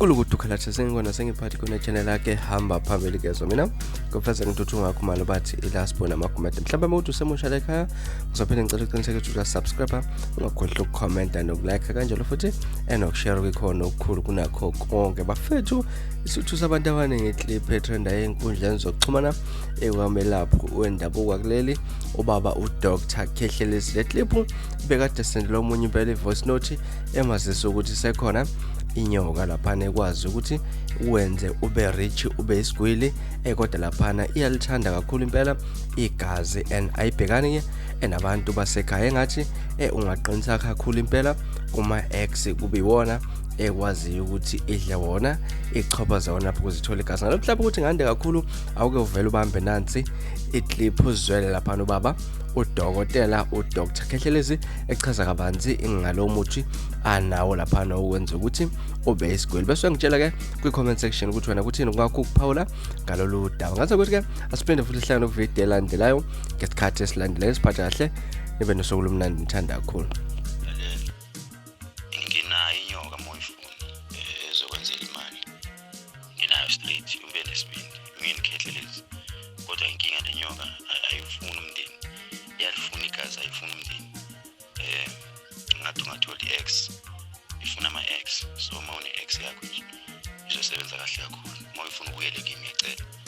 Ulukuthi ukhalatha sengikona sengiphathi kuna channel yakhe hamba phambili kezwe mina ngofeza ngithuthi ngakho manje bathi ilasbona magumede mhlawumbe mawuthi usemusha la ekhaya uzophinde ngicela uqiniseke ukuthi uyasubscribe ungakhohlwa ukucomment nokulike kanjalo futhi enokushare kwikhona okukhulu kunakho konke bafethu isithu sabantu abaningi iClip etrend enkundleni zokuxhumana ekwamelapho wendabuko kuleli ubaba uDr Khehlelezi le clip bekade sendela umunye impela voice note emazisa ukuthi sekhona iNyoka laphana ekwazi ukuthi wenze ube rich ube isigwili kodwa laphana iyalithanda kakhulu impela igazi and ayibhekani enabantu basekhaya engathi ungaqinisa kakhulu impela uma ex kubiwona ekwazi ukuthi idla wona ichophaza wona lapho kuzithola igazi ngalokho lapho ukuthi ngande kakhulu awuke uvela ubambe nansi iClip uzwele lapha ubaba udokotela uDr Khehlelezi echaza kabanzi ngalo muthi anawo lapha ukwenza ukuthi ube isigwili bese ngitshela ke kwi-comment section ukuthi wena kuthini ngakho ukuphawula ngalolu daba ngathi ukuthi ke asiphinde futhi sihlangane kuvideo elandelayo ngesikhathi esilandelayo siphatha kahle nibe nosuku lomnandi ngithanda kakhulu nginayo iNyoka moyifuna ezokwenzela imali nginayo straight ube nesibindi ngini Khehlelezi kodwa inkinga leNyoka ayifuni umndeni iyalifuna igazi ayifuni umndeni ngathi ungatholi ex ifuna ama ex so mawune ex yakho nje izosebenza kahle kakhulu moyifuna ubuyele kimi ngiyacela